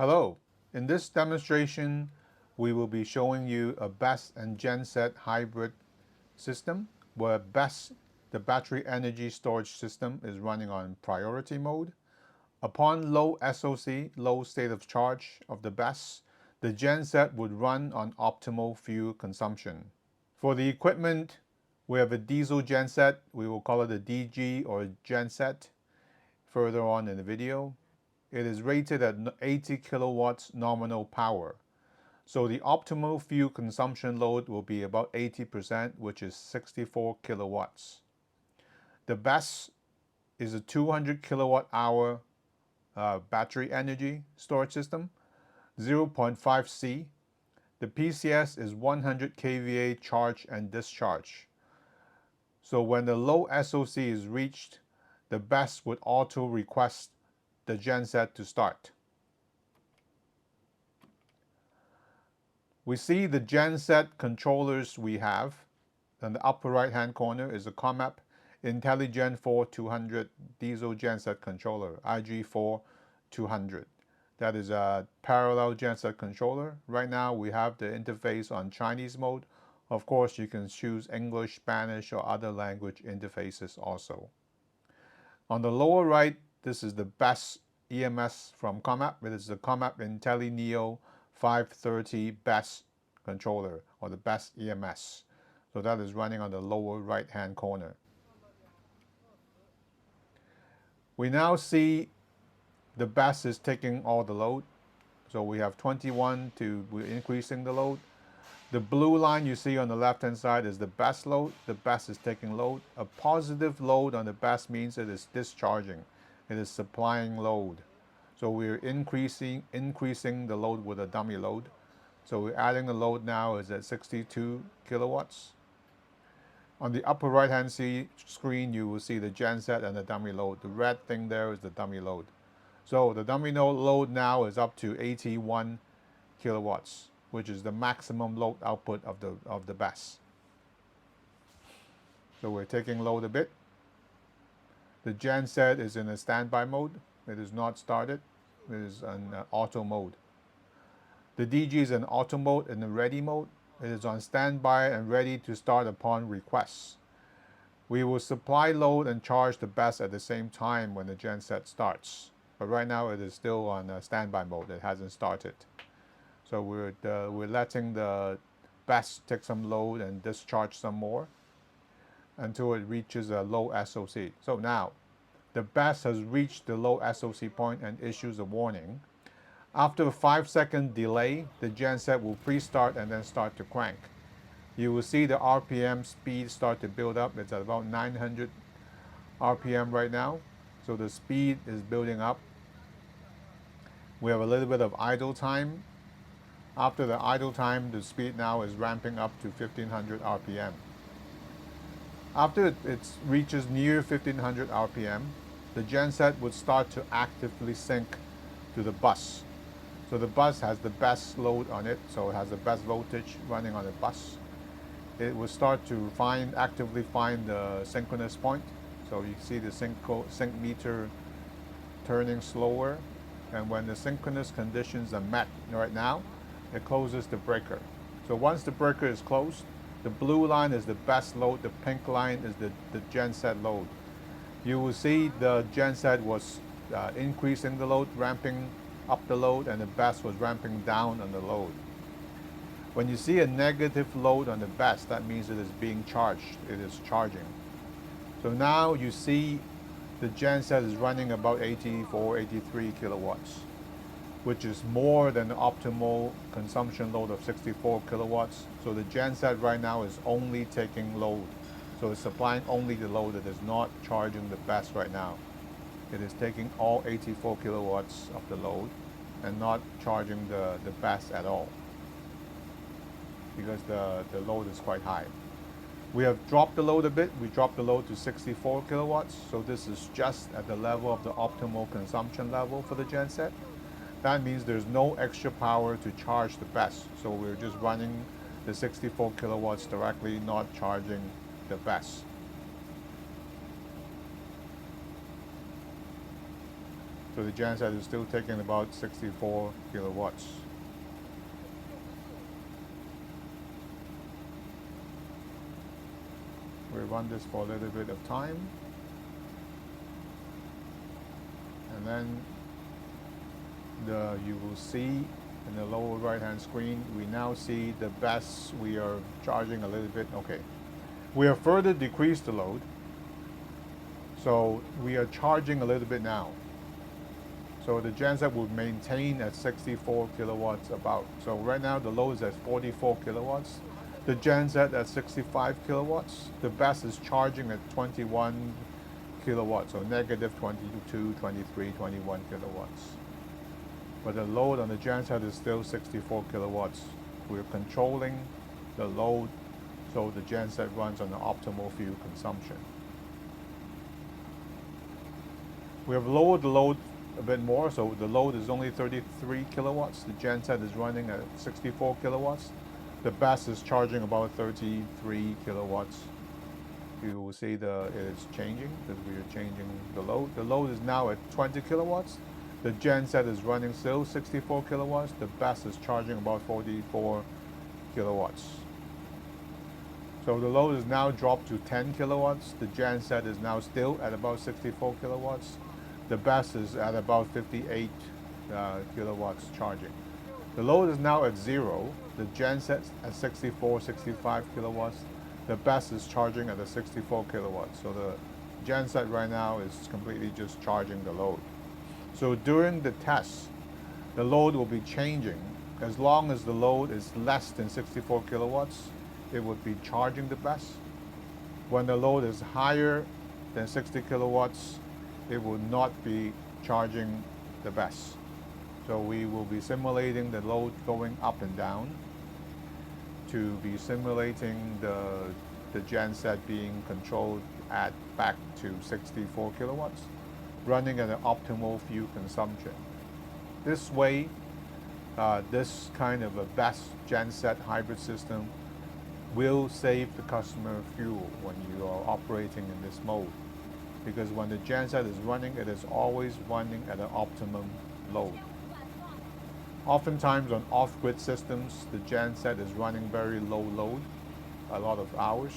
Hello. In this demonstration, we will be showing you a BESS and Genset hybrid system where BESS, the battery energy storage system, is running on priority mode. Upon low SOC, low state of charge of the BESS, the Genset would run on optimal fuel consumption. For the equipment, we have a diesel Genset. We will call it a DG or Genset further on in the video. It is rated at 80 kilowatts nominal power. So the optimal fuel consumption load will be about 80%, which is 64 kilowatts. The BESS is a 200 kilowatt hour battery energy storage system, 0.5 C. The PCS is 100 kVA charge and discharge. So when the low SOC is reached, the BESS would auto request the Genset to start. We see the Genset controllers we have. In the upper right hand corner is a ComAp InteliGen 4200 diesel Genset controller, IG4200. That is a parallel Genset controller. Right now we have the interface on Chinese mode. Of course, you can choose English, Spanish, or other language interfaces also. On the lower right, this is the BESS EMS from ComAp. It is the ComAp InteliNeo 530 BESS controller, or the BESS EMS. So that is running on the lower right hand corner. We now see the BESS is taking all the load. So we have 21 we're increasing the load. The blue line you see on the left hand side is the BESS load. The BESS is taking load. A positive load on the BESS means it is discharging. It is supplying load. So we're increasing the load with a dummy load. So we're adding the load now is at 62 kilowatts. On the upper right hand screen, you will see the Genset and the dummy load. The red thing there is the dummy load. So the dummy load now is up to 81 kilowatts, which is the maximum load output of the BESS. So we're taking load a bit. The Genset is in a standby mode. It is not started. It is in auto mode. The DG is in auto mode and in ready mode. It is on standby and ready to start upon request. We will supply load and charge the BESS at the same time when the Genset starts. But right now it is still on standby mode. It hasn't started. So we're letting the BESS take some load and discharge some more until it reaches a low SOC. So now the BESS has reached the low SOC point and issues a warning. After a 5-second delay, the Genset will pre-start and then start to crank. You will see the RPM speed start to build up. It's at about 900 RPM right now. So the speed is building up. We have a little bit of idle time. After the idle time, the speed now is ramping up to 1500 RPM. After it reaches near 1500 RPM, the Genset would start to actively sync to the bus. So the bus has the BESS load on it, so it has the BESS voltage running on the bus. It will start to actively find the synchronous point. So you see the sync meter turning slower, and when the synchronous conditions are met right now, it closes the breaker. So once the breaker is closed, the blue line is the BESS load, the pink line is the Genset load. You will see the Genset was increasing the load, ramping up the load, and the BESS was ramping down on the load. When you see a negative load on the BESS, that means it is being charged, it is charging. So now you see the Genset is running about 84, 83 kilowatts, which is more than the optimal consumption load of 64 kilowatts. So the Genset right now is only taking load. So it's supplying only the load. It is not charging the BESS right now. It is taking all 84 kilowatts of the load and not charging the BESS at all, because the load is quite high. We have dropped the load a bit. We dropped the load to 64 kilowatts. So this is just at the level of the optimal consumption level for the Genset. That means there's no extra power to charge the BESS. So we're just running the 64 kilowatts directly, not charging the BESS. So the genset is still taking about 64 kilowatts. We run this for a little bit of time, and then you will see in the lower right hand screen, we now see the BESS. We are charging a little bit. Okay, we have further decreased the load, so we are charging a little bit now. So the genset will maintain at 64 kilowatts about. So right now the load is at 44 kilowatts. The genset at 65 kilowatts. The BESS is charging at 21 kilowatts, so negative 22, 23, 21 kilowatts. But the load on the genset is still 64 kilowatts. We're controlling the load so the genset runs on the optimal fuel consumption. We have lowered the load a bit more, so the load is only 33 kilowatts. The genset is running at 64 kilowatts. The BESS is charging about 33 kilowatts. You will see it is changing because we are changing the load. The load is now at 20 kilowatts. The genset is running still 64 kilowatts. The BESS is charging about 44 kilowatts. So the load is now dropped to 10 kilowatts. The genset is now still at about 64 kilowatts. The BESS is at about 58 kilowatts charging. The load is now at 0. The genset at 64, 65 kilowatts. The BESS is charging at the 64 kilowatts. So the genset right now is completely just charging the load. So during the test, the load will be changing. As long as the load is less than 64 kilowatts, it would be charging the BESS. When the load is higher than 60 kilowatts, it will not be charging the BESS. So we will be simulating the load going up and down to be simulating the genset being controlled at back to 64 kilowatts, running at an optimal fuel consumption. This way, this kind of a BESS genset hybrid system will save the customer fuel when you are operating in this mode. Because when the genset is running, it is always running at an optimum load. Oftentimes on off-grid systems, the genset is running very low load, a lot of hours,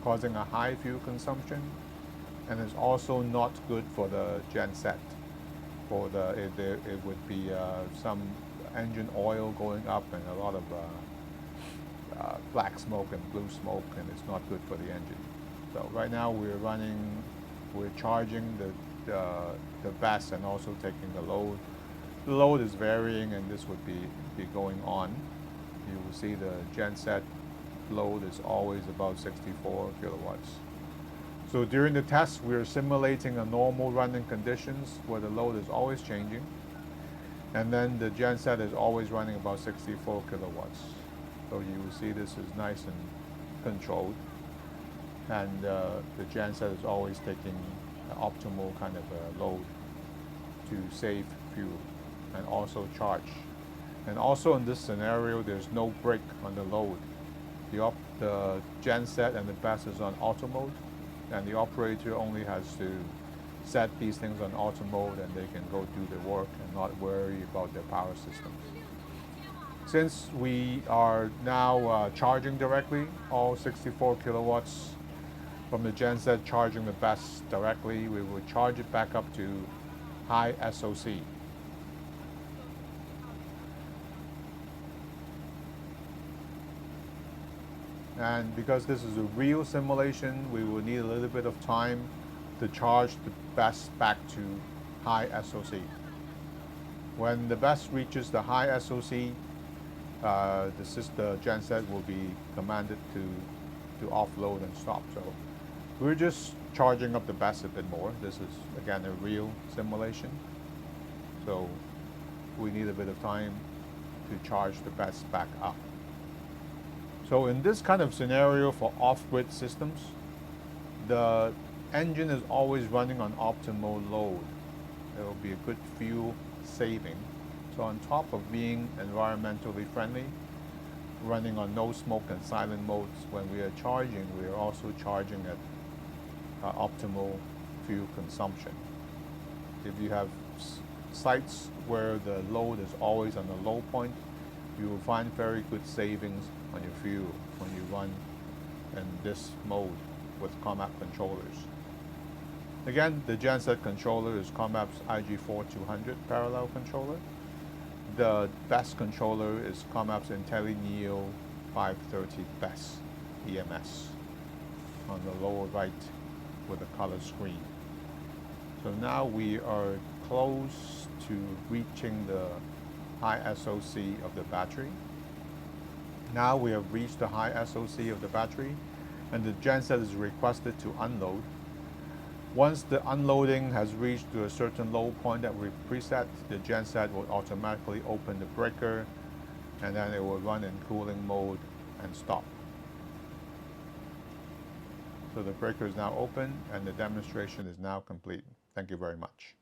causing a high fuel consumption, and it's also not good for the genset. It would be some engine oil going up and a lot of black smoke and blue smoke, and it's not good for the engine. So right now we're charging the BESS and also taking the load. The load is varying, and this would be going on. You will see the genset load is always about 64 kilowatts. So during the test, we're simulating a normal running conditions where the load is always changing, and then the genset is always running about 64 kilowatts. So you will see this is nice and controlled, and the genset is always taking an optimal kind of a load to save fuel and also charge. And also in this scenario, there's no brake on the load. The genset and the BESS is on auto mode, and the operator only has to set these things on auto mode, and they can go do their work and not worry about their power systems. Since we are now charging directly, all 64 kilowatts from the genset charging the BESS directly, we will charge it back up to high SOC. And because this is a real simulation, we will need a little bit of time to charge the BESS back to high SOC. When the BESS reaches the high SOC, the genset will be commanded to offload and stop. So we're just charging up the BESS a bit more. This is, again, a real simulation. So we need a bit of time to charge the BESS back up. So in this kind of scenario for off-grid systems, the engine is always running on optimal load. It will be a good fuel saving. So on top of being environmentally friendly, running on no smoke and silent modes, when we are charging, we are also charging at optimal fuel consumption. If you have sites where the load is always on the low point, you will find very good savings on your fuel when you run in this mode with ComAp controllers. Again, the Genset controller is ComAp's IG4200 parallel controller. The BESS controller is ComAp's InteliNeo 530 BESS EMS on the lower right with a color screen. So now we are close to reaching the high SOC of the battery. Now we have reached the high SOC of the battery, and the genset is requested to unload. Once the unloading has reached to a certain low point that we preset, the genset will automatically open the breaker, and then it will run in cooling mode and stop. So the breaker is now open and the demonstration is now complete. Thank you very much.